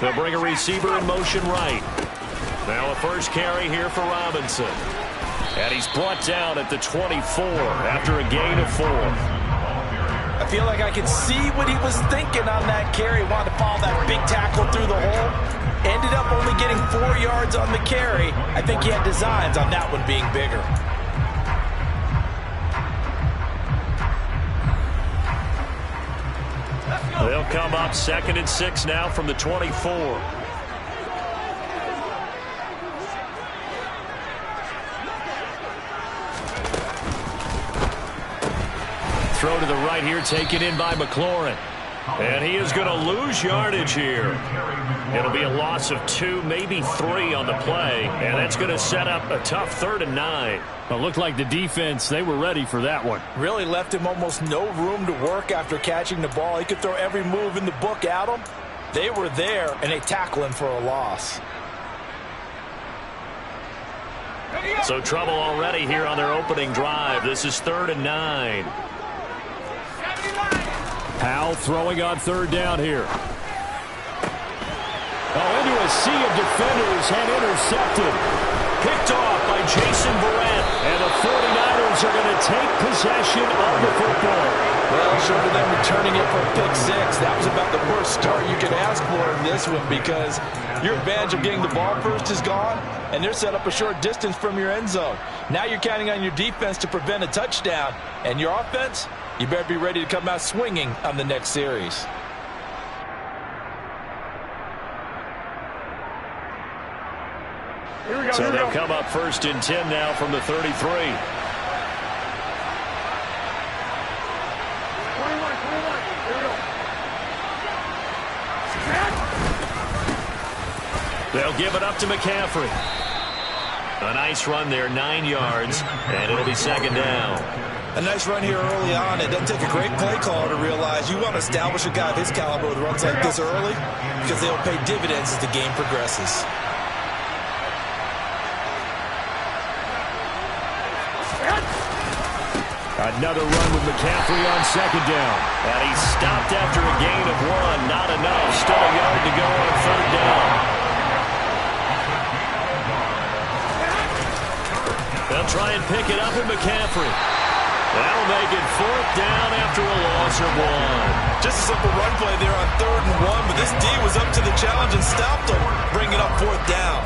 They'll bring a receiver in motion right. Now a first carry here for Robinson. And he's brought down at the 24 after a gain of 4. I feel like I can see what he was thinking on that carry. Wanted to follow that big tackle through the hole. Ended up only getting 4 yards on the carry. I think he had designs on that one being bigger. They'll come up 2nd and 6 now from the 24. Throw to the right here, taken in by McLaurin. And he is going to lose yardage here. It'll be a loss of 2, maybe 3 on the play. And that's going to set up a tough 3rd and 9. Well, it looked like the defense, they were ready for that one. Really left him almost no room to work after catching the ball. He could throw every move in the book at him. They were there, and they tackle him for a loss. So trouble already here on their opening drive. This is 3rd and 9. Powell throwing on 3rd down here. Oh, into a sea of defenders and intercepted. Picked off by Jason Verrett. And the 49ers are going to take possession of the football. Well, short of them returning it for a pick 6, that was about the worst start you could ask for in this one, because your advantage of getting the ball first is gone, and they're set up a short distance from your end zone. Now you're counting on your defense to prevent a touchdown, and your offense, you better be ready to come out swinging on the next series. So they'll come up 1st and 10 now from the 33. They'll give it up to McCaffrey. A nice run there, 9 yards, and it'll be 2nd down. A nice run here early on. It doesn't take a great play caller to realize you want to establish a guy of his caliber with runs like this early, because they'll pay dividends as the game progresses. Another run with McCaffrey on 2nd down. And he stopped after a gain of 1. Not enough. Still a yard to go on 3rd down. They'll try and pick it up with McCaffrey. That'll make it 4th down after a loss of 1. Just a simple run play there on 3rd and 1, but this D was up to the challenge and stopped him, bringing up 4th down.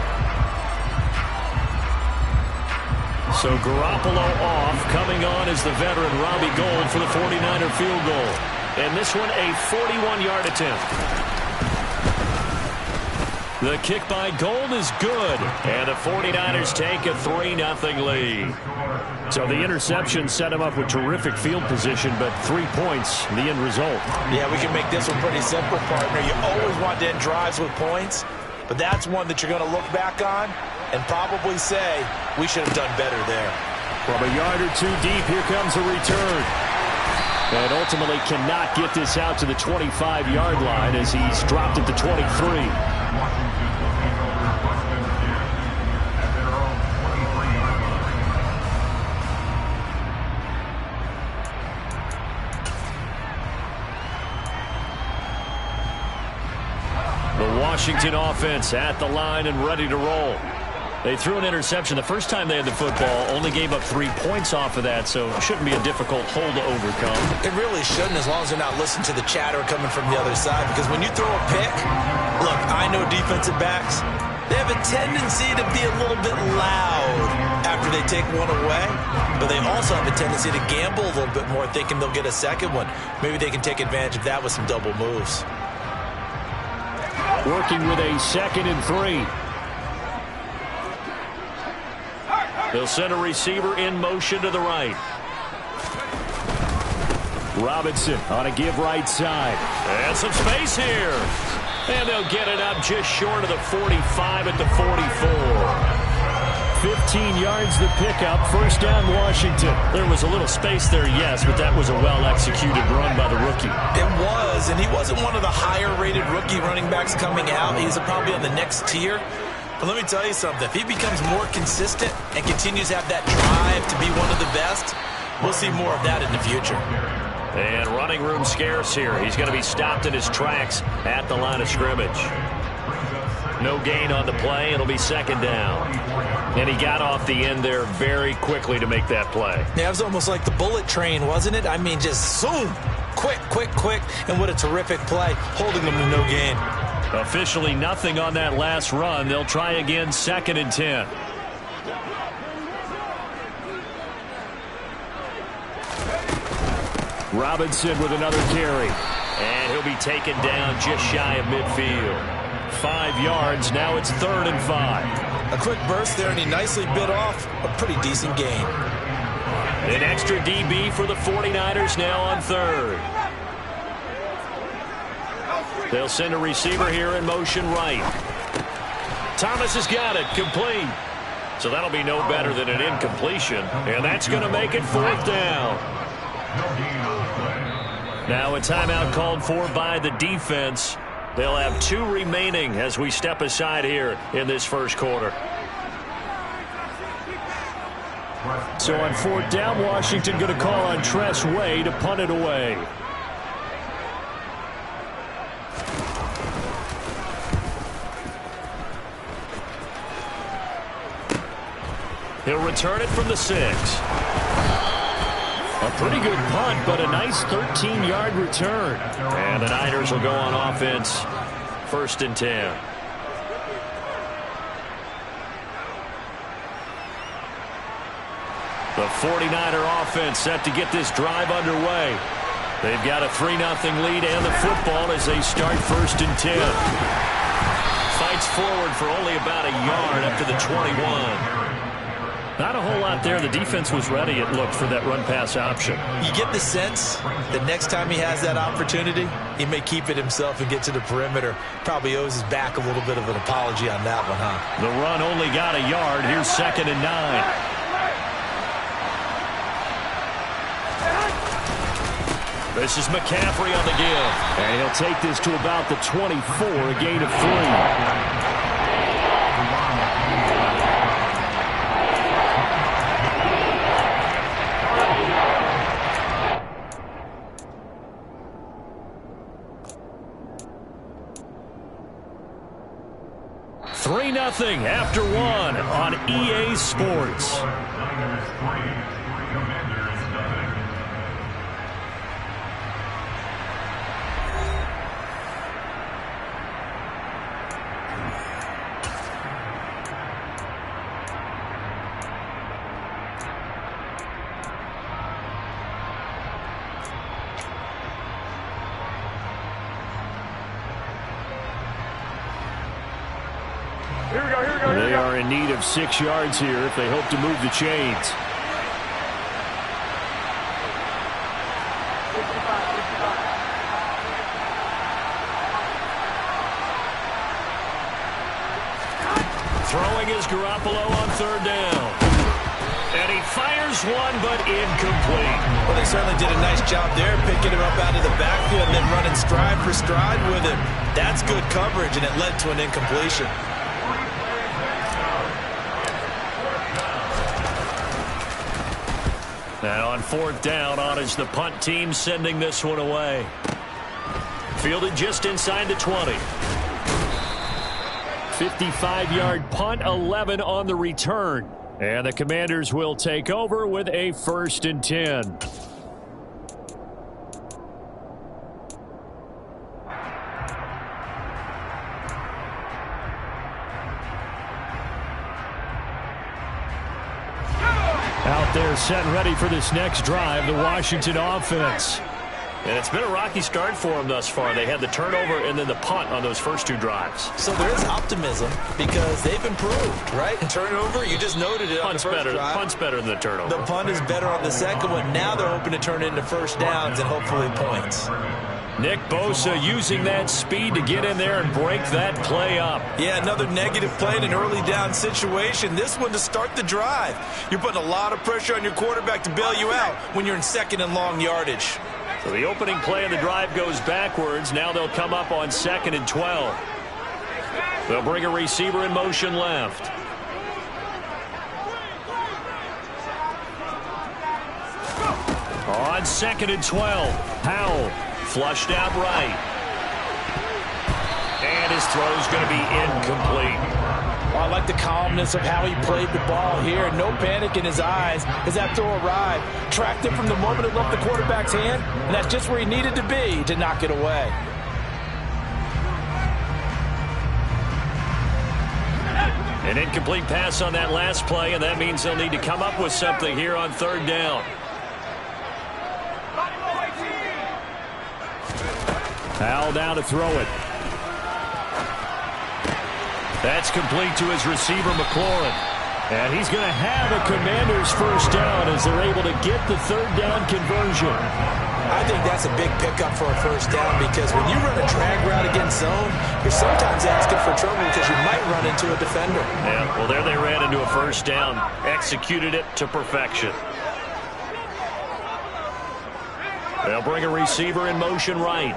So Garoppolo off. Coming on is the veteran Robbie Gould for the 49er field goal. And this one a 41-yard attempt. The kick by Gould is good. And the 49ers take a 3-0 lead. So the interception set him up with terrific field position, but 3 points, the end result. Yeah, we can make this one pretty simple, partner. You always want to end drives with points, but that's one that you're going to look back on and probably say, we should have done better there. From a yard or 2 deep, here comes a return. And ultimately cannot get this out to the 25-yard line as he's dropped at the 23. The Washington offense at the line and ready to roll. They threw an interception the first time they had the football, only gave up 3 points off of that, so it shouldn't be a difficult hole to overcome. It really shouldn't, as long as they're not listening to the chatter coming from the other side, because when you throw a pick, look, I know defensive backs, they have a tendency to be a little bit loud after they take one away, but they also have a tendency to gamble a little bit more, thinking they'll get a second one. Maybe they can take advantage of that with some double moves. Working with a 2nd and 3. They'll send a receiver in motion to the right. Robinson on a give right side. And some space here. And they'll get it up just short of the 45 at the 44. 15 yards the pickup. 1st down Washington. There was a little space there, yes, but that was a well-executed run by the rookie. It was, and he wasn't one of the higher-rated rookie running backs coming out. He's probably on the next tier. But let me tell you something. If he becomes more consistent and continues to have that drive to be one of the best, we'll see more of that in the future. And running room scarce here. He's going to be stopped in his tracks at the line of scrimmage. No gain on the play. It'll be second down. And he got off the end there very quickly to make that play. Yeah, it was almost like the bullet train, wasn't it? I mean, just zoom. Quick, quick, quick. And what a terrific play, holding them to no gain. Officially nothing on that last run. They'll try again, second and 10. Robinson with another carry. And he'll be taken down just shy of midfield. 5 yards. Now it's 3rd and 5. A quick burst there, and he nicely bit off a pretty decent gain. An extra DB for the 49ers now on 3rd. They'll send a receiver here in motion right. Thomas has got it. Complete. So that'll be no better than an incompletion. And that's going to make it 4th down. Now a timeout called for by the defense. They'll have 2 remaining as we step aside here in this first quarter. So on 4th down, Washington going to call on Tress Way to punt it away. He'll return it from the 6. A pretty good punt, but a nice 13-yard return. And the Niners will go on offense. 1st and 10. The 49er offense set to get this drive underway. They've got a 3-0 lead and the football as they start 1st and 10. Fights forward for only about a yard up to the 21. Not a whole lot there. The defense was ready, it looked, for that run-pass option. You get the sense that next time he has that opportunity, he may keep it himself and get to the perimeter. Probably owes his back a little bit of an apology on that one, huh? The run only got a yard. Here's 2nd and 9. This is McCaffrey on the give. And he'll take this to about the 24, a gain of 3. 3-0 after 1 on EA Sports. They are in need of 6 yards here if they hope to move the chains. Throwing is Garoppolo on 3rd down. And he fires one, but incomplete. Well, they certainly did a nice job there, picking him up out of the backfield and then running stride for stride with him. That's good coverage, and it led to an incompletion. Now on 4th down, on is the punt team sending this one away. Fielded just inside the 20. 55-yard punt, 11 on the return. And the Commanders will take over with a 1st and 10. Out there set and ready for this next drive, the Washington offense. And it's been a rocky start for them thus far. They had the turnover and then the punt on those first 2 drives. So there is optimism because they've improved, right? Turnover, you just noted it on the first drive. Punt's better than the turnover. The punt is better on the second one. Now they're hoping to turn it into 1st downs and hopefully points. Nick Bosa using that speed to get in there and break that play up. Yeah, another negative play in an early down situation. This one to start the drive. You're putting a lot of pressure on your quarterback to bail you out when you're in 2nd and long yardage. So the opening play of the drive goes backwards. Now they'll come up on 2nd and 12. They'll bring a receiver in motion left. On 2nd and 12, Howell flushed out right. And his throw's going to be incomplete. Well, I like the calmness of how he played the ball here. No panic in his eyes as that throw arrived. Tracked it from the moment it left the quarterback's hand, and that's just where he needed to be to knock it away. An incomplete pass on that last play, and that means they'll need to come up with something here on third down. Howell down to throw it. That's complete to his receiver, McLaurin. And he's going to have a Commander's first down as they're able to get the third down conversion. I think that's a big pickup for a first down because when you run a drag route against zone, you're sometimes asking for trouble because you might run into a defender. Yeah, well, there they ran into a first down. Executed it to perfection. They'll bring a receiver in motion right.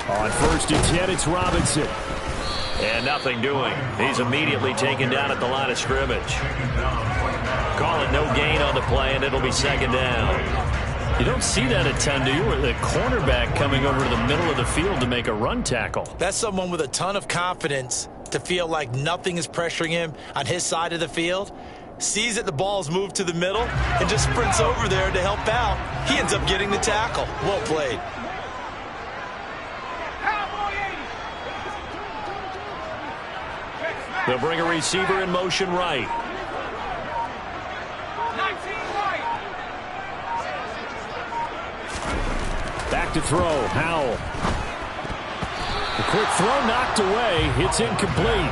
On 1st and 10, it's Robinson. And nothing doing. He's immediately taken down at the line of scrimmage. Call it no gain on the play, and it'll be second down. You don't see that a ton, do you? Or the cornerback coming over to the middle of the field to make a run tackle. That's someone with a ton of confidence to feel like nothing is pressuring him on his side of the field. Sees that the ball's moved to the middle and just sprints over there to help out. He ends up getting the tackle. Well played. They'll bring a receiver in motion right. Back to throw, Howell. The quick throw knocked away. It's incomplete.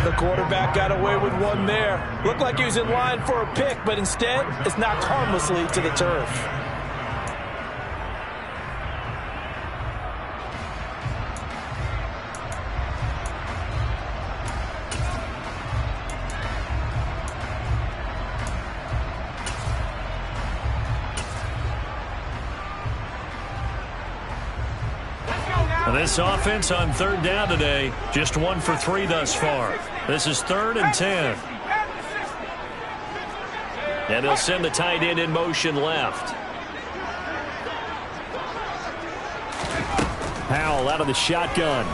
The quarterback got away with one there. Looked like he was in line for a pick, but instead, it's knocked harmlessly to the turf. This offense on third down today, just 1 for 3 thus far. This is 3rd and 10. And they'll send the tight end in motion left. Howell out of the shotgun.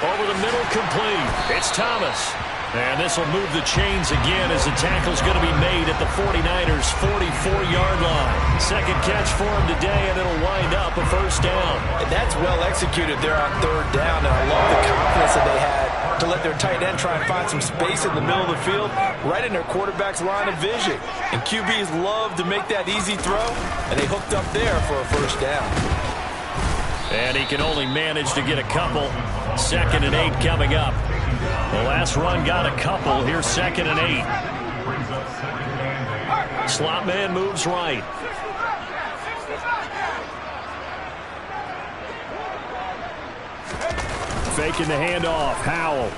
Over the middle, complete. It's Thomas. And this will move the chains again as the tackle's going to be made at the 49ers' 44-yard line. Second catch for him today, and it'll wind up a first down. And that's well executed there on third down, and I love the confidence that they had to let their tight end try and find some space in the middle of the field, right in their quarterback's line of vision. And QBs love to make that easy throw, and they hooked up there for a first down. And he can only manage to get a couple. 2nd and 8 coming up. The last run got a couple. Here's 2nd and 8. Slot man moves right. Faking the handoff. Howell.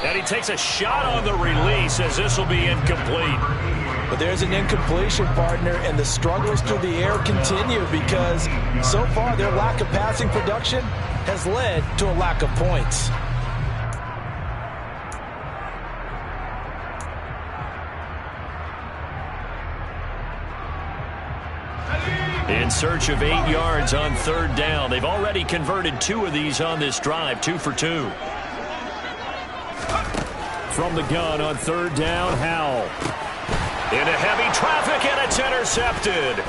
And he takes a shot on the release as this will be incomplete. But there's an incompletion, partner, and the struggles through the air continue because so far their lack of passing production has led to a lack of points. In search of 8 yards on third down. They've already converted 2 of these on this drive, 2 for 2. From the gun on third down, Howell. Into heavy traffic, and it's intercepted.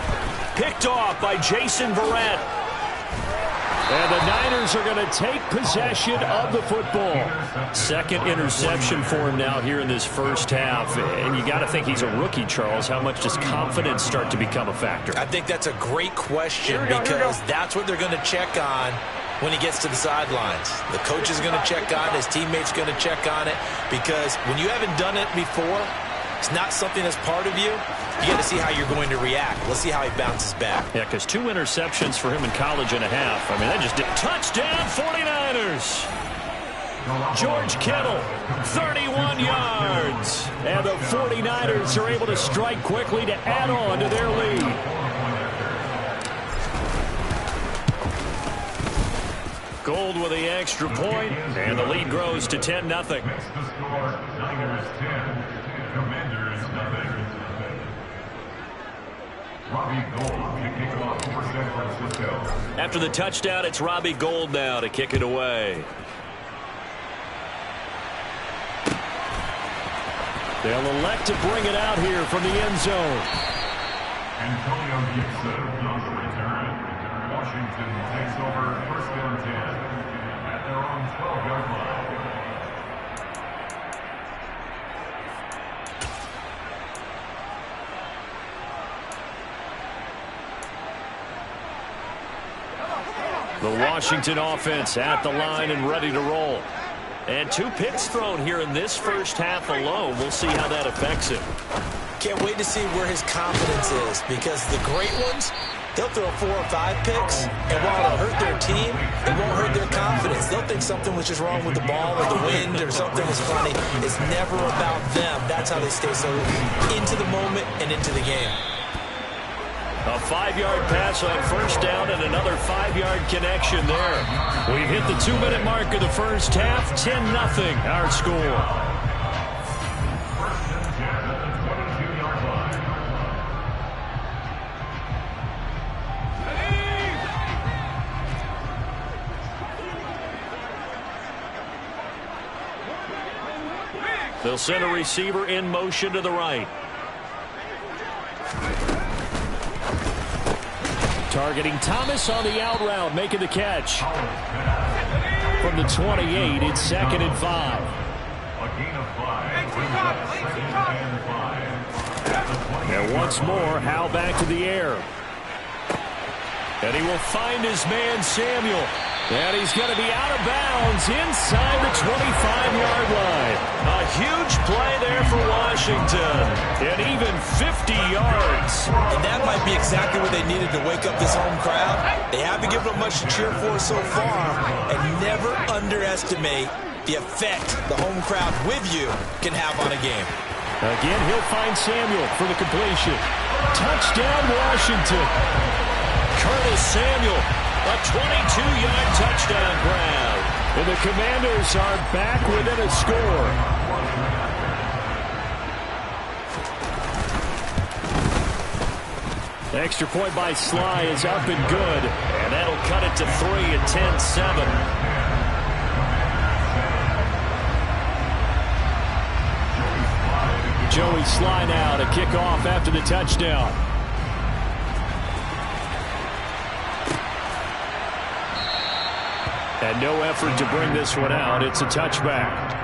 Picked off by Jason Verrett. And the Niners are going to take possession of the football. Second interception for him now here in this first half. And you got to think he's a rookie, Charles. How much does confidence start to become a factor? I think that's a great question because that's what they're going to check on when he gets to the sidelines. The coach is going to check on it. His teammate's going to check on it because when you haven't done it before, it's not something that's part of you. You got to see how you're going to react. Let's see how he bounces back. Yeah, because 2 interceptions for him in college and a half. I mean, that just did. Touchdown, 49ers. George Kittle, 31 yards. And the 49ers are able to strike quickly to add on to their lead. Gold with the extra point, and the lead grows to 10-0. After the touchdown, it's Robbie Gould now to kick it away. They'll elect to bring it out here from the end zone. Antonio Gibson on the return. Washington takes over first down 10 at their own 12-yard line. The Washington offense at the line and ready to roll. And 2 picks thrown here in this first half alone. We'll see how that affects him. Can't wait to see where his confidence is, because the great ones, they'll throw 4 or 5 picks, and while it'll hurt their team, it won't hurt their confidence. They'll think something was just wrong with the ball or the wind or something was funny. It's never about them. That's how they stay so into the moment and into the game. A 5-yard pass on first down and another 5-yard connection there. We've hit the 2-minute mark of the first half. 10-0 our score. First and 10 at the 22-yard line. They'll send a receiver in motion to the right. Targeting Thomas on the out route, making the catch. From the 28, it's 2nd and 5. A gain of 5. Brings up 2nd and 5. And once more, Howe back to the air. And he will find his man, Samuel. And he's going to be out of bounds inside the 25-yard line. A huge play there for Washington. And even 50 yards. And that might be exactly what they needed to wake up this home crowd. They haven't given them much to cheer for so far. And never underestimate the effect the home crowd with you can have on a game. Again, he'll find Samuel for the completion. Touchdown, Washington. Curtis Samuel, a 22-yard touchdown grab. And the Commanders are back within a score. The extra point by Sly is up and good. And that'll cut it to 3 at 10-7. Joey Sly now to kick off after the touchdown. And no effort to bring this one out. It's a touchback.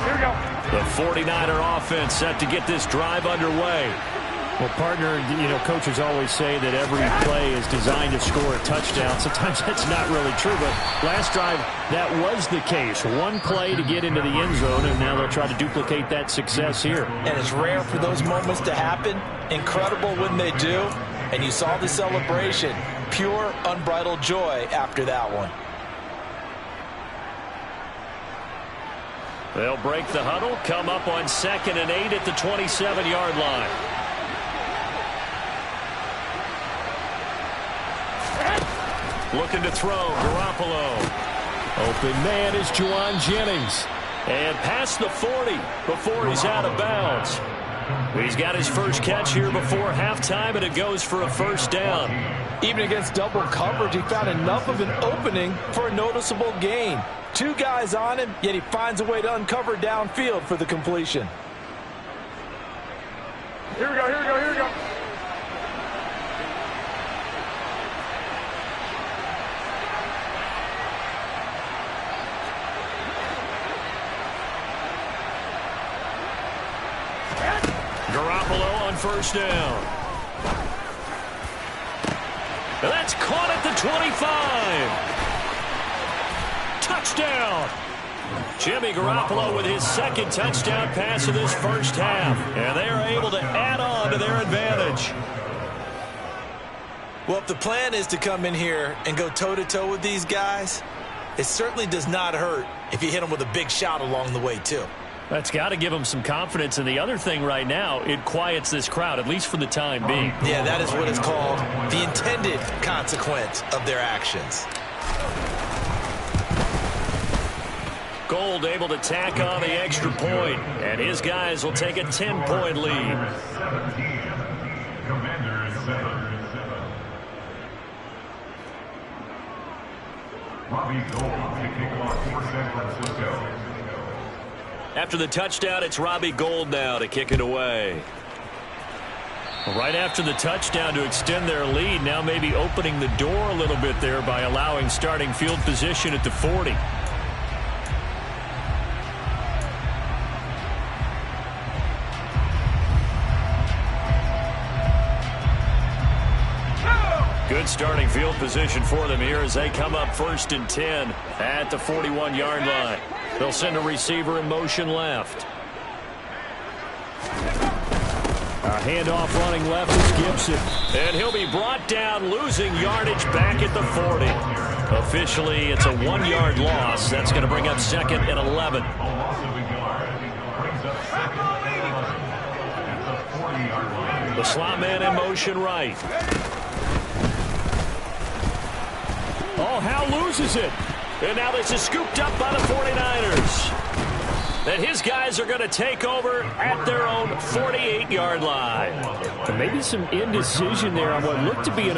Here we go. The 49er offense set to get this drive underway. Well, partner, you know, coaches always say that every play is designed to score a touchdown. Sometimes that's not really true, but last drive, that was the case. One play to get into the end zone, and now they'll try to duplicate that success here. And it's rare for those moments to happen. Incredible when they do. And you saw the celebration. Pure, unbridled joy after that one. They'll break the huddle, come up on 2nd and 8 at the 27-yard line. Looking to throw, Garoppolo. Open man is Juwan Jennings. And past the 40 before he's out of bounds. He's got his first catch here before halftime, and it goes for a first down. Even against double coverage, he found enough of an opening for a noticeable gain. 2 guys on him, yet he finds a way to uncover downfield for the completion. Here we go, here we go, here we go. Garoppolo on first down. And that's caught at the 25. Touchdown. Jimmy Garoppolo with his 2nd touchdown pass of this first half. And they are able to add on to their advantage. Well, if the plan is to come in here and go toe-to-toe with these guys, it certainly does not hurt if you hit them with a big shot along the way, too. That's got to give them some confidence. And the other thing right now, it quiets this crowd, at least for the time being. Yeah, that is what is called the intended consequence of their actions. Gold able to tack on the extra point, and his guys will take a 10-point lead. 17. Commanders 7. Robbie Gold to kick off for San Francisco. After the touchdown, it's Robbie Gold now to kick it away. Right after the touchdown to extend their lead, now maybe opening the door a little bit there by allowing starting field position at the 40. Good starting field position for them here as they come up 1st and 10 at the 41-yard line. They'll send a receiver in motion left. A handoff running left is Gibson. And he'll be brought down, losing yardage back at the 40. Officially, it's a 1-yard loss. That's going to bring up 2nd and 11. A loss of a yard brings up 2nd and 11 at the 40-yard line. The slot man in motion right. Oh, Hal loses it. And now this is scooped up by the 49ers. And his guys are going to take over at their own 48-yard line. And maybe some indecision there on what looked to be an...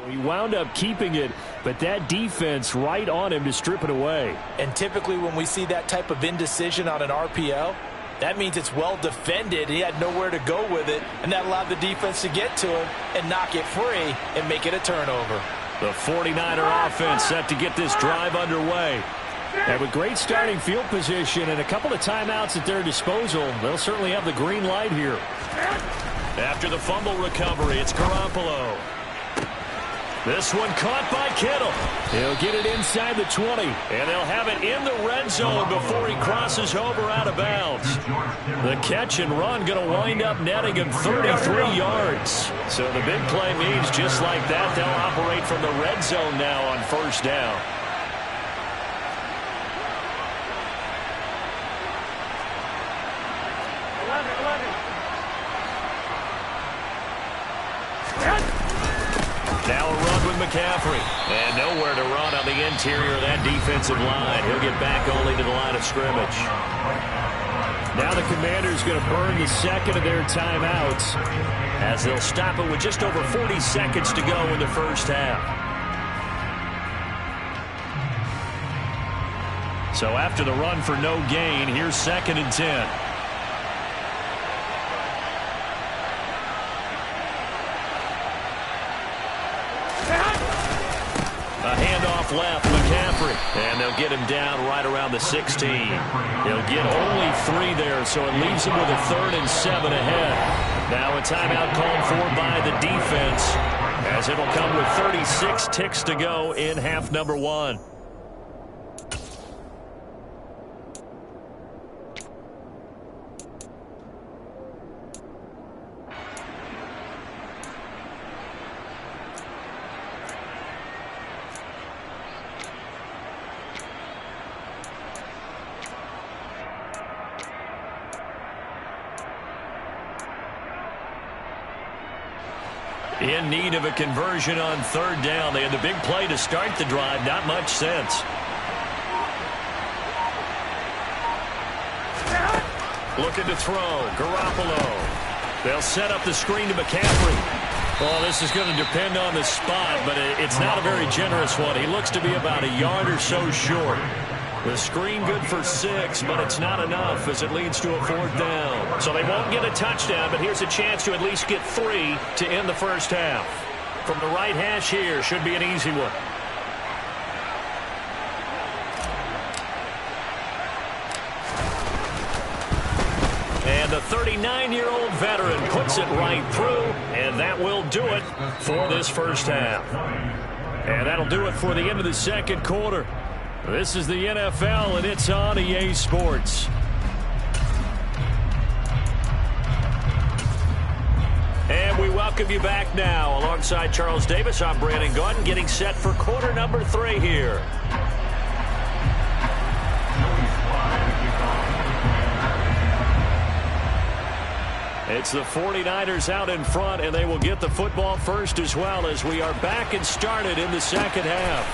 He wound up keeping it, but that defense right on him to strip it away. And typically when we see that type of indecision on an RPO, that means it's well defended. He had nowhere to go with it, and that allowed the defense to get to him and knock it free and make it a turnover. The 49er offense set to get this drive underway. And with great starting field position and a couple of timeouts at their disposal, they'll certainly have the green light here. After the fumble recovery, it's Garoppolo. This one caught by Kittle. He'll get it inside the 20. And they'll have it in the red zone before he crosses over out of bounds. The catch and run going to wind up netting him 33 yards. So the big play means just like that, they'll operate from the red zone now on 1st down. Now a run with McCaffrey. And nowhere to run on the interior of that defensive line. He'll get back only to the line of scrimmage. Now the Commanders going to burn the 2nd of their timeouts as they'll stop it with just over 40 seconds to go in the 1st half. So after the run for no gain, here's 2nd and 10. A handoff left, McCaffrey. And they'll get him down right around the 16. He'll get only 3 there, so it leaves him with a 3rd and 7 ahead. Now a timeout called for by the defense, as it'll come with 36 ticks to go in half number 1. In need of a conversion on 3rd down. They had the big play to start the drive. Not much sense. Looking to throw. Garoppolo. They'll set up the screen to McCaffrey. Well, this is going to depend on the spot, but it's not a very generous one. He looks to be about a yard or so short. The screen good for 6, but it's not enough as it leads to a 4th down. So they won't get a touchdown, but here's a chance to at least get 3 to end the 1st half. From the right hash here, should be an easy one. And the 39 39-year-old veteran puts it right through, and that will do it for this first half. And that'll do it for the end of the second quarter. This is the NFL, and it's on EA Sports. And we welcome you back now. Alongside Charles Davis, I'm Brandon Gaudin, getting set for quarter number 3 here. It's the 49ers out in front, and they will get the football first as well as we are back and started in the second half.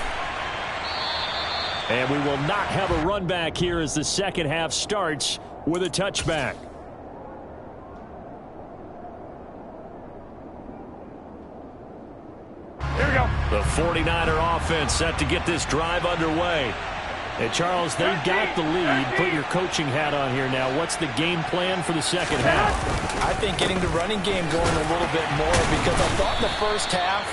And we will not have a run back here as the second half starts with a touchback. Here we go. The 49er offense set to get this drive underway. And, Charles, they've got the lead. Put your coaching hat on here now. What's the game plan for the second half? I think getting the running game going a little bit more, because I thought in the first half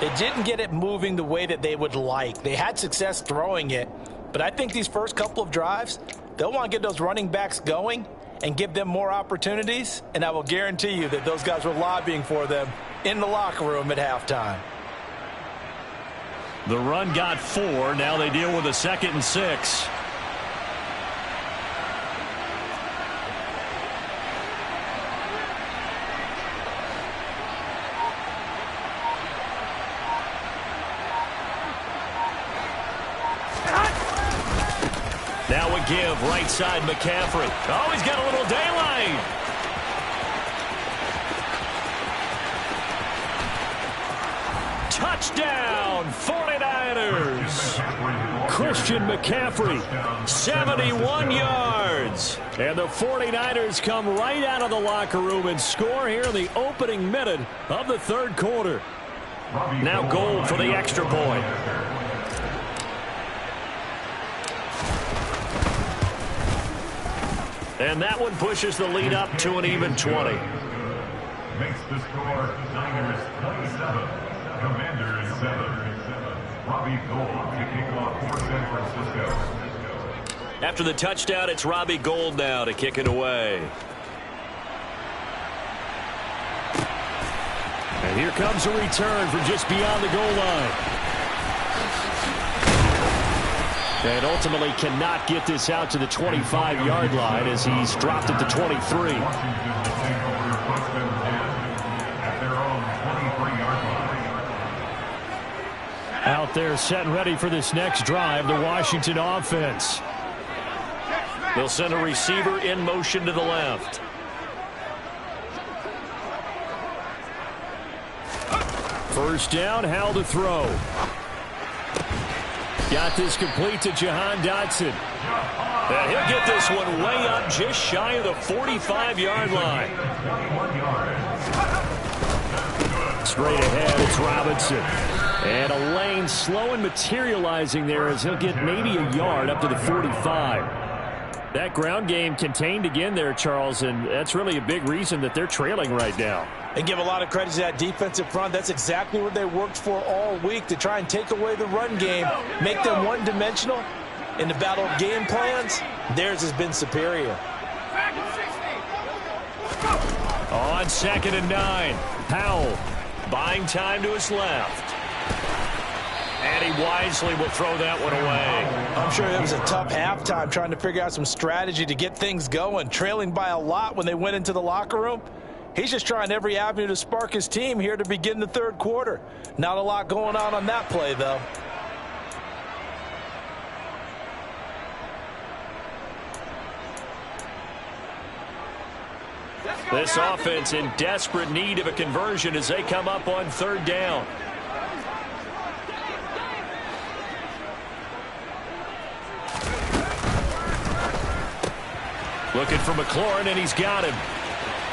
it didn't get it moving the way that they would like. They had success throwing it, but I think these first couple of drives, they'll want to get those running backs going and give them more opportunities, and I will guarantee you that those guys were lobbying for them in the locker room at halftime. The run got 4. Now they deal with a 2nd and 6. Now a give right side McCaffrey. Oh, he's got a little daylight. Touchdown, 49ers. Christian McCaffrey, 71 yards. And the 49ers come right out of the locker room and score here in the opening minute of the third quarter. Now Gold for the extra point. And that one pushes the lead up to an even 20. Makes the score Niners 27. Commanders 7. Robbie Gould to kick off for San Francisco. After the touchdown, it's Robbie Gould now to kick it away. And here comes a return from just beyond the goal line. And ultimately cannot get this out to the 25-yard line as he's dropped it to 23. Out there set and ready for this next drive, the Washington offense. They'll send a receiver in motion to the left. First down, Howell to throw. Got this complete to Jahan Dotson. And he'll get this one way up just shy of the 45-yard line. Straight ahead, it's Robinson. And a lane slow and materializing there as he'll get maybe a yard up to the 45. That ground game contained again there, Charles, and that's really a big reason that they're trailing right now. And give a lot of credit to that defensive front. That's exactly what they worked for all week, to try and take away the run game, make them one-dimensional. In the battle of game plans, theirs has been superior. On 2nd and 9, Howell buying time to his left. And he wisely will throw that one away. I'm sure it was a tough halftime trying to figure out some strategy to get things going, trailing by a lot when they went into the locker room. He's just trying every avenue to spark his team here to begin the third quarter. Not a lot going on that play, though. This offense in desperate need of a conversion as they come up on 3rd down. Looking for McLaurin, and he's got him.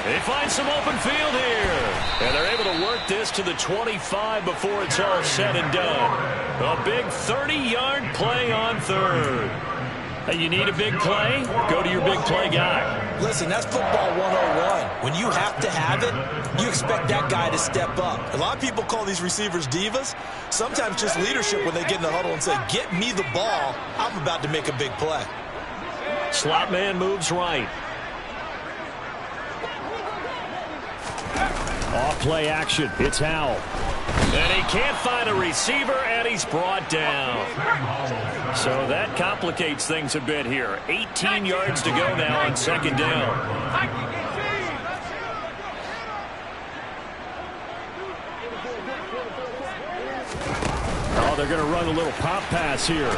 They find some open field here. And they're able to work this to the 25 before it's all said and done. A big 30-yard play on 3rd. Hey, you need a big play? Go to your big play guy. Listen, that's football 101. When you have to have it, you expect that guy to step up. A lot of people call these receivers divas. Sometimes just leadership when they get in the huddle and say, get me the ball. I'm about to make a big play. Slot man moves right. play action. It's Howell. And he can't find a receiver, and he's brought down. So that complicates things a bit here. 18 yards to go now on second down. Oh, they're going to run a little pop pass here.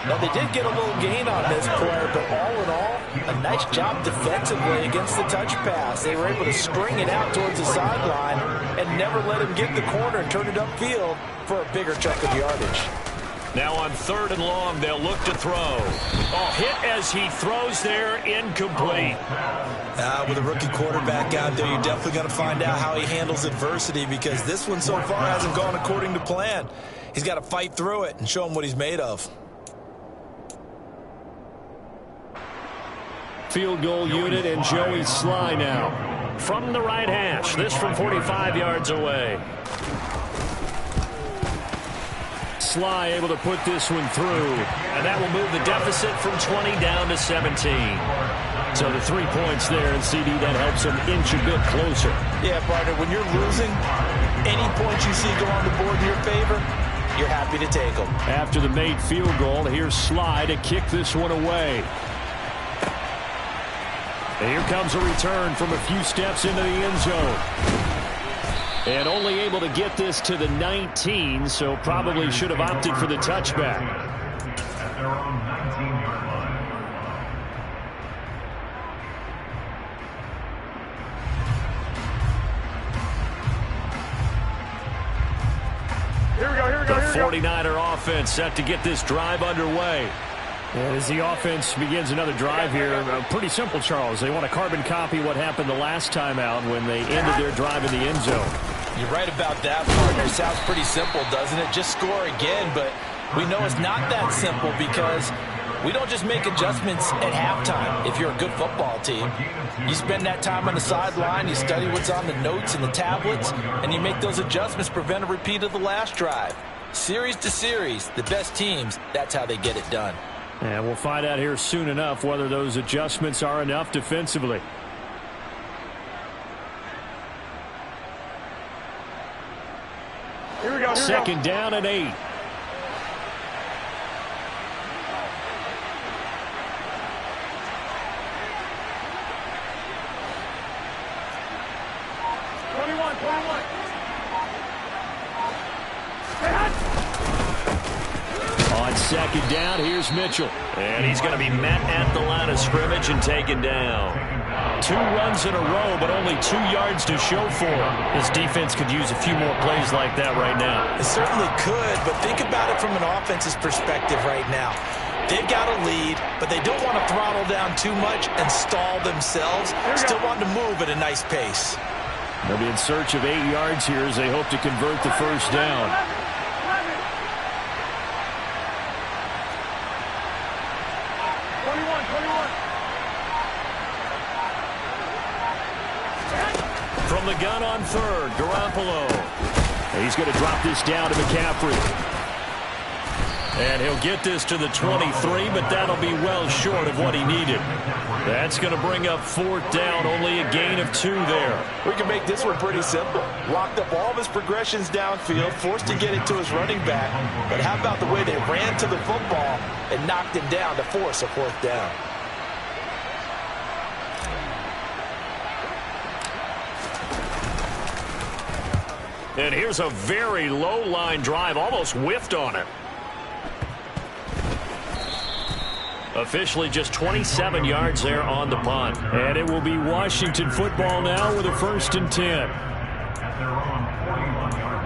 Now, they did get a little gain on this play, but all in all, a nice job defensively against the touch pass. They were able to string it out towards the sideline and never let him get the corner and turn it upfield for a bigger chunk of yardage. Now on 3rd and long, they'll look to throw. Oh, hit as he throws there, incomplete. With a rookie quarterback out there, you're definitely going to find out how he handles adversity, because this one so far hasn't gone according to plan. He's got to fight through it and show him what he's made of. Field goal unit and Joey Sly now. From the right hash, this from 45 yards away. Sly able to put this one through. And that will move the deficit from 20 down to 17. So the 3 points there, and CD, that helps him inch a bit closer. Yeah, partner, when you're losing, any points you see go on the board in your favor, you're happy to take them. After the made field goal, here's Sly to kick this one away. And here comes a return from a few steps into the end zone. And only able to get this to the 19, so probably should have opted for the touchback. At their own 19-yard line. The 49er offense set to get this drive underway. And as the offense begins another drive here, pretty simple, Charles. They want to carbon copy what happened the last time out when they ended their drive in the end zone. You're right about that, partner. Sounds pretty simple, doesn't it? Just score again, but we know it's not that simple, because we don't just make adjustments at halftime. If you're a good football team, you spend that time on the sideline, you study what's on the notes and the tablets, and you make those adjustments, prevent a repeat of the last drive. Series to series, the best teams, that's how they get it done. And we'll find out here soon enough whether those adjustments are enough defensively. Here we go. Second down and 8. On second down, here's Mitchell. And he's going to be met at the line of scrimmage and taken down. 2 runs in a row, but only 2 yards to show for him. This defense could use a few more plays like that right now. It certainly could, but think about it from an offense's perspective right now. They've got a lead, but they don't want to throttle down too much and stall themselves. Still want to move at a nice pace. They'll be in search of 8 yards here as they hope to convert the first down. From the gun on 3rd, Garoppolo. He's going to drop this down to McCaffrey. And he'll get this to the 23, but that'll be well short of what he needed. That's going to bring up 4th down, only a gain of 2 there. We can make this one pretty simple. Locked up all of his progressions downfield, forced to get it to his running back. But how about the way they ran to the football and knocked him down to force a 4th down? And here's a very low line drive, almost whiffed on it. Officially just 27 yards there on the punt. And it will be Washington football now with a 1st and 10. At their own 41-yard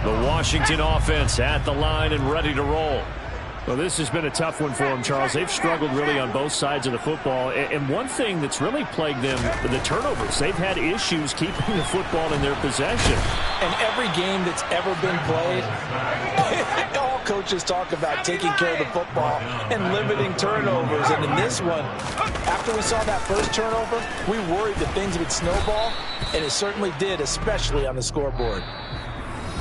line. The Washington offense at the line and ready to roll. Well, this has been a tough one for them, Charles. They've struggled really on both sides of the football. And one thing that's really plagued them, the turnovers. They've had issues keeping the football in their possession. And every game that's ever been played, all coaches talk about taking care of the football and limiting turnovers. And in this one, after we saw that first turnover, we worried that things would snowball, and it certainly did, especially on the scoreboard.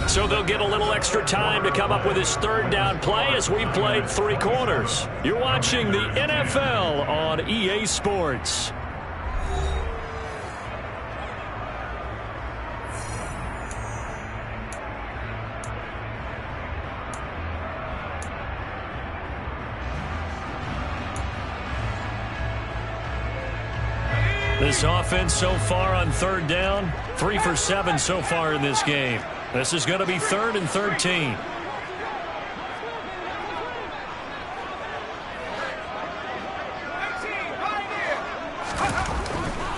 So they'll get a little extra time to come up with his third down play as we've played 3 quarters. You're watching the NFL on EA Sports. This offense so far on third down, 3 for 7 so far in this game. This is going to be 3rd and 13.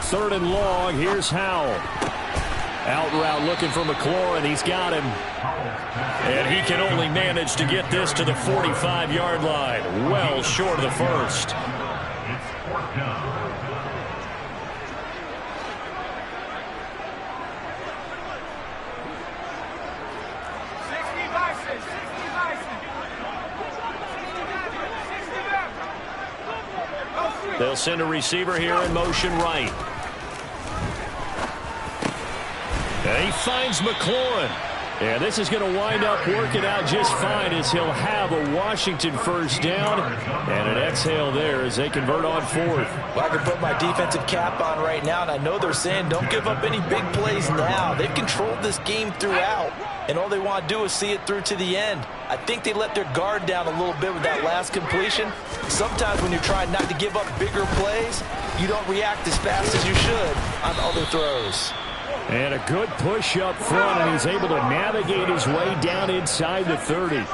Third and long. Here's Howell. Out route looking for McLaurin. He's got him. And he can only manage to get this to the 45-yard line. Well short of the first. It's 4th down. They'll send a receiver here in motion right. And he finds McLaurin. And this is going to wind up working out just fine as he'll have a Washington first down. And an exhale there as they convert on 4th. Well, I can put my defensive cap on right now, and I know they're saying don't give up any big plays now. They've controlled this game throughout, and all they want to do is see it through to the end. I think they let their guard down a little bit with that last completion. Sometimes when you're trying not to give up bigger plays, you don't react as fast as you should on other throws. And a good push up front, and he's able to navigate his way down inside the 30. 13 more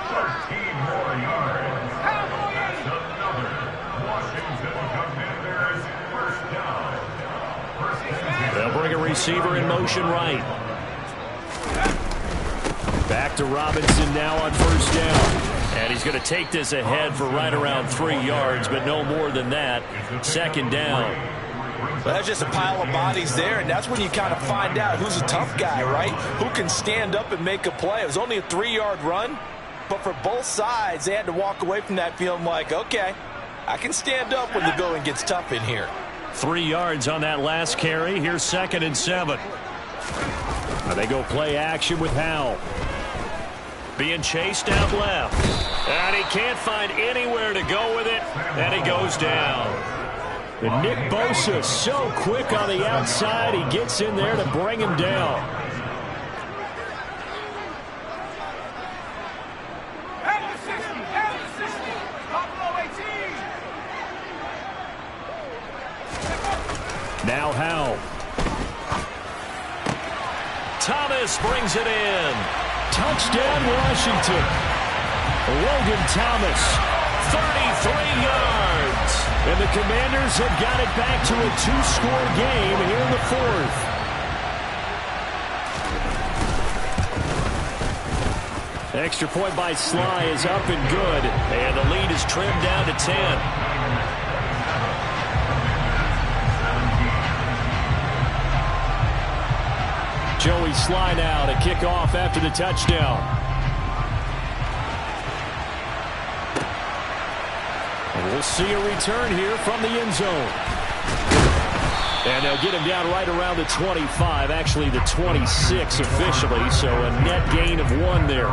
yards. That's another Washington Commanders first down. They'll bring a receiver in motion right. Back to Robinson now on first down. And he's going to take this ahead for right around 3 yards, but no more than that. 2nd down. Well, that's just a pile of bodies there, and that's when you kind of find out who's a tough guy, right? Who can stand up and make a play. It was only a 3-yard run, but for both sides, they had to walk away from that feeling like, okay, I can stand up when the going gets tough in here. 3 yards on that last carry. Here's 2nd and 7. Now they go play action with Howell. Being chased out left. And he can't find anywhere to go with it, and he goes down. And Nick Bosa so quick on the outside. He gets in there to bring him down. Now Howell. Thomas brings it in. Touchdown, Washington. Logan Thomas, 33 yards. And the Commanders have got it back to a 2-score game here in the 4th. Extra point by Sly is up and good. And the lead is trimmed down to 10. Joey Sly now to kick off after the touchdown. And we'll see a return here from the end zone. And they'll get him down right around the 25, actually the 26 officially, so a net gain of 1 there.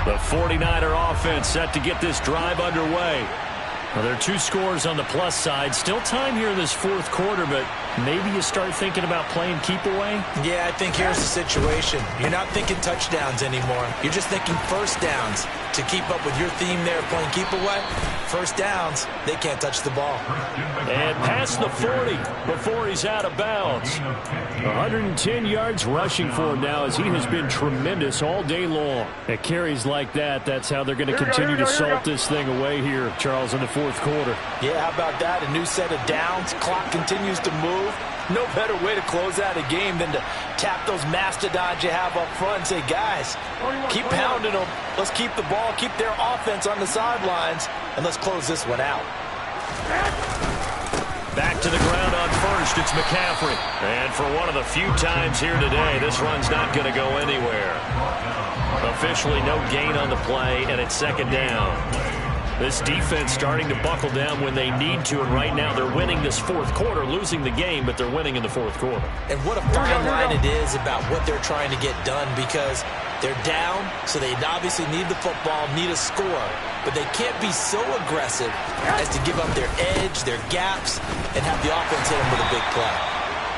The 49er offense set to get this drive underway. Well, there are 2 scores on the plus side. Still time here in this 4th quarter, but maybe you start thinking about playing keep away? Yeah, I think here's the situation. You're not thinking touchdowns anymore. You're just thinking first downs. To keep up with your theme there, playing keep away, first downs, they can't touch the ball. And past the 40 before he's out of bounds. 110 yards rushing for him now as he has been tremendous all day long. At carries like that, that's how they're going to continue to salt this thing away here, Charles, in the 4th quarter. Yeah, how about that? A new set of downs. Clock continues to move. No better way to close out a game than to tap those mastodons you have up front and say, guys, keep pounding them. Let's keep the ball, keep their offense on the sidelines, and let's close this one out. Back to the ground on first, it's McCaffrey. And for one of the few times here today, this run's not going to go anywhere. Officially no gain on the play, and it's 2nd down. This defense starting to buckle down when they need to, and right now they're winning this fourth quarter, losing the game, but they're winning in the fourth quarter. And what a fine line it is about what they're trying to get done, because they're down, so they obviously need the football, need a score, but they can't be so aggressive as to give up their edge, their gaps, and have the offense hit them with a big play.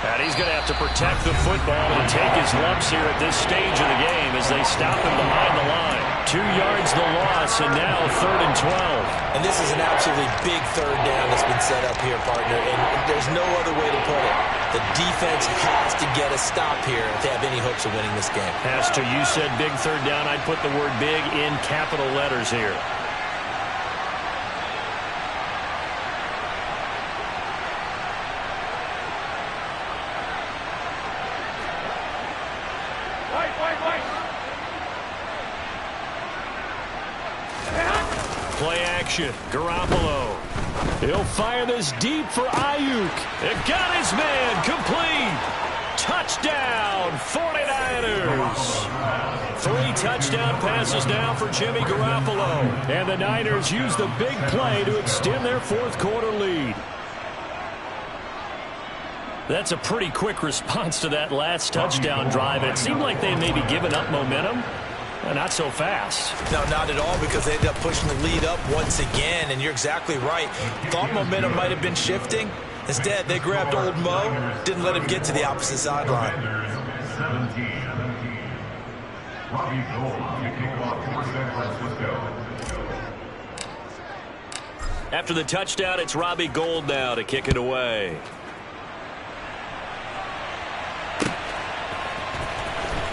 And he's going to have to protect the football and take his lumps here at this stage of the game as they stop him behind the line. 2 yards the loss, and now 3rd and 12. And this is an absolutely big third down that's been set up here, partner, and there's no other way to put it. The defense has to get a stop here if they have any hopes of winning this game. Has to. You said big third down. I'd put the word big in capital letters here. Play action. Garoppolo. He'll fire this deep for Ayuk. It got his man. Complete. Touchdown, 49ers. 3 touchdown passes now for Jimmy Garoppolo. And the Niners use the big play to extend their fourth quarter lead. That's a pretty quick response to that last touchdown drive. And it seemed like they may be giving up momentum. Not so fast. No, not at all, because they ended up pushing the lead up once again, and you're exactly right. Thought momentum might have been shifting. Instead, they grabbed old Mo, didn't let him get to the opposite sideline. 17. Robbie Gould kicking off for San Francisco. After the touchdown, it's Robbie Gould now to kick it away.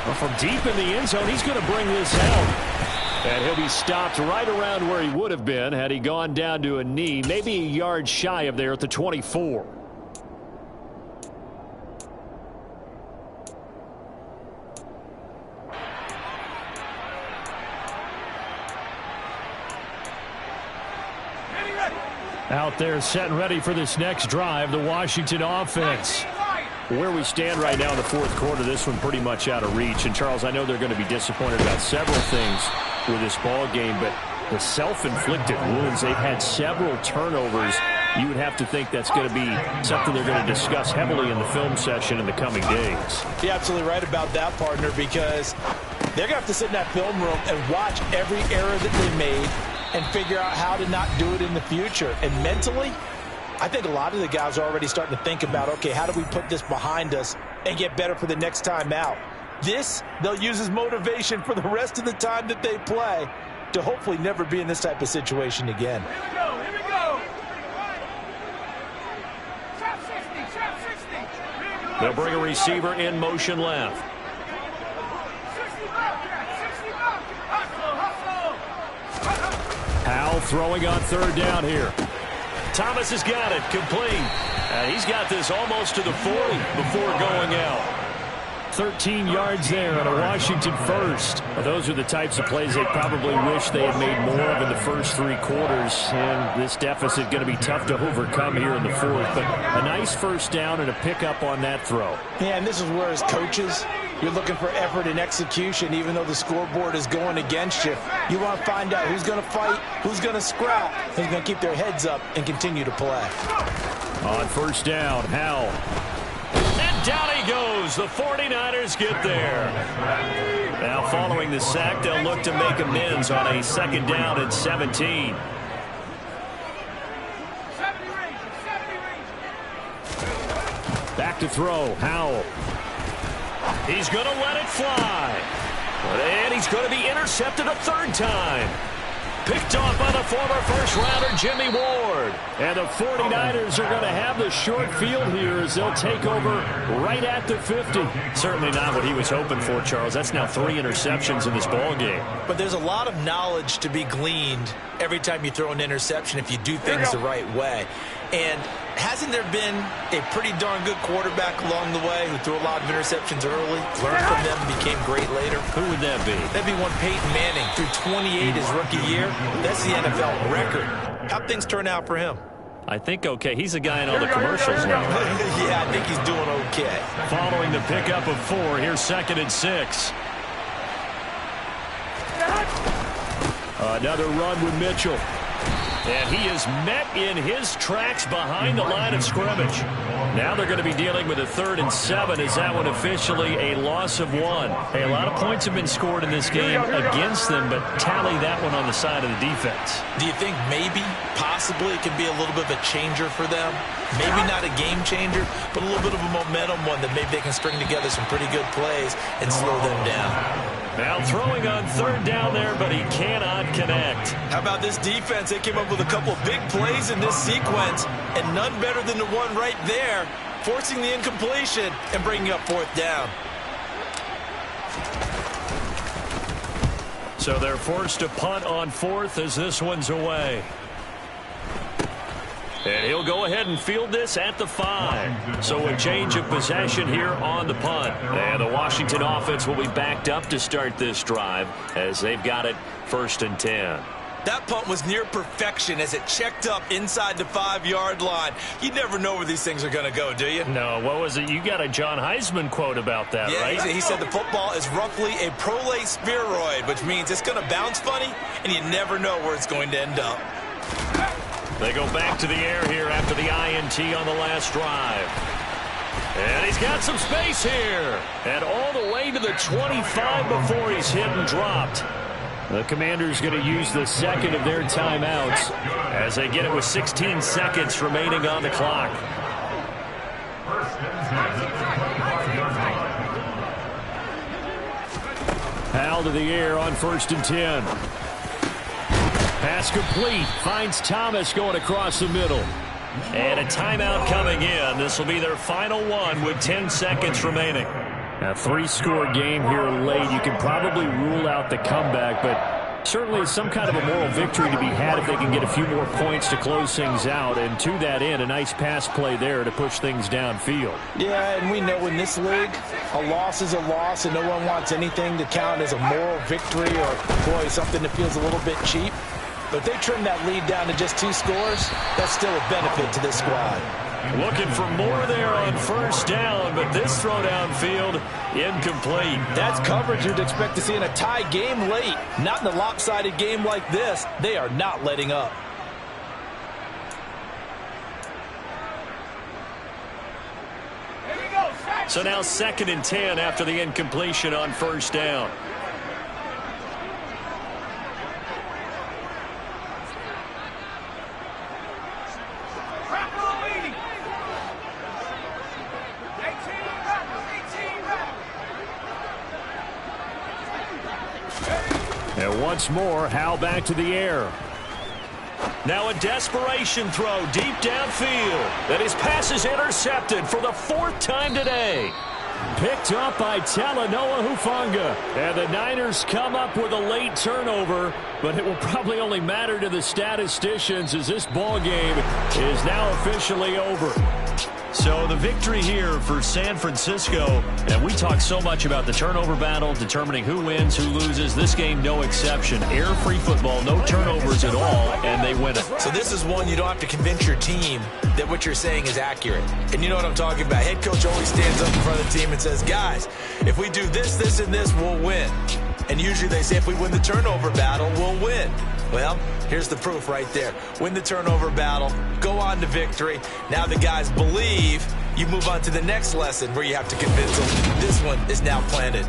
Well, from deep in the end zone, he's going to bring this out. And he'll be stopped right around where he would have been had he gone down to a knee, maybe a yard shy of there at the 24. Out there set and ready for this next drive, the Washington offense. Where we stand right now in the fourth quarter, this one pretty much out of reach. And, Charles, I know they're going to be disappointed about several things with this ball game, but the self-inflicted wounds, they've had several turnovers. You would have to think that's going to be something they're going to discuss heavily in the film session in the coming days. You're absolutely right about that, partner, because they're going to have to sit in that film room and watch every error that they made and figure out how to not do it in the future. And mentally, I think a lot of the guys are already starting to think about, okay, how do we put this behind us and get better for the next time out? This, they'll use as motivation for the rest of the time that they play to hopefully never be in this type of situation again. Here we go, here we go. Trap 60, trap 60. They'll bring a receiver in motion left. 60 back, 60 back. Hustle, hustle. Powell throwing on third down here. Thomas has got it, complete. And he's got this almost to the 40 before going out. 13 yards there on a Washington first. Well, those are the types of plays they probably wish they had made more of in the first 3 quarters. And this deficit going to be tough to overcome here in the fourth. But a nice first down and a pickup on that throw. Yeah, and this is where, as coaches, you're looking for effort and execution, even though the scoreboard is going against you. You want to find out who's going to fight, who's going to scrap, who's going to keep their heads up and continue to play. On first down, Howell. And down he goes. The 49ers get there. Now following the sack, they'll look to make amends on a second down at 17. 70 range, 70 range. Back to throw, Howell. He's going to let it fly. And he's going to be intercepted a third time. Picked off by the former first-rounder Jimmy Ward. And the 49ers are going to have the short field here as they'll take over right at the 50. Certainly not what he was hoping for, Charles. That's now 3 interceptions in this ball game. But there's a lot of knowledge to be gleaned every time you throw an interception if you do things the right way. And hasn't there been a pretty darn good quarterback along the way who threw a lot of interceptions early, learned from them, became great later? Who would that be? That'd be one Peyton Manning, threw 28 his rookie year. That's the NFL record. How'd things turn out for him? I think okay. He's a guy in all the commercials now. Yeah, I think he's doing okay. Following the pickup of 4, here's 2nd and 6. Another run with Mitchell. And he is met in his tracks behind the line of scrimmage. Now they're going to be dealing with a 3rd and 7. Is that one officially a loss of 1? Hey, a lot of points have been scored in this game against them, but tally that one on the side of the defense. Do you think maybe, possibly, it can be a little bit of a changer for them? Maybe not a game changer, but a little bit of a momentum one that maybe they can string together some pretty good plays and slow them down. Now throwing on 3rd down there, but he cannot connect. How about this defense? They came up with a couple of big plays in this sequence, and none better than the one right there, forcing the incompletion and bringing up 4th down. So they're forced to punt on 4th as this one's away. And he'll go ahead and field this at the 5. So a change of possession here on the punt. And the Washington offense will be backed up to start this drive as they've got it 1st and 10. That punt was near perfection as it checked up inside the 5-yard line. You never know where these things are going to go, do you? No, what was it? You got a John Heisman quote about that, yeah, right? He said the football is roughly a prolate spheroid, which means it's going to bounce funny, and you never know where it's going to end up. They go back to the air here after the INT on the last drive. And he's got some space here. And all the way to the 25 before he's hit and dropped. The Commanders going to use the 2nd of their timeouts as they get it with 16 seconds remaining on the clock. Hal to the air on 1st and 10. Pass complete. Finds Thomas going across the middle. And a timeout coming in. This will be their final one with 10 seconds remaining. A 3-score game here late. You can probably rule out the comeback, but certainly some kind of a moral victory to be had if they can get a few more points to close things out. And to that end, a nice pass play there to push things downfield. Yeah, and we know in this league, a loss is a loss, and no one wants anything to count as a moral victory or, boy, something that feels a little bit cheap. But if they trim that lead down to just 2 scores, that's still a benefit to this squad. Looking for more there on 1st down, but this throw downfield, incomplete. That's coverage you'd expect to see in a tie game late. Not in a lopsided game like this. They are not letting up. So now 2nd and 10 after the incompletion on 1st down. And once more, Hal back to the air. Now a desperation throw deep downfield. And his pass is intercepted for the 4th time today. Picked up by Talanoa Hufanga. And the Niners come up with a late turnover, but it will probably only matter to the statisticians as this ball game is now officially over. So the victory here for San Francisco, and we talk so much about the turnover battle, determining who wins, who loses. This game, no exception. Air-free football, no turnovers at all, and they win it. So this is one you don't have to convince your team that what you're saying is accurate. And you know what I'm talking about. Head coach always stands up in front of the team and says, guys, if we do this, this, and this, we'll win. And usually they say if we win the turnover battle, we'll win. Well, here's the proof right there. Win the turnover battle, go on to victory. Now the guys believe. You move on to the next lesson where you have to convince them this one is now planted.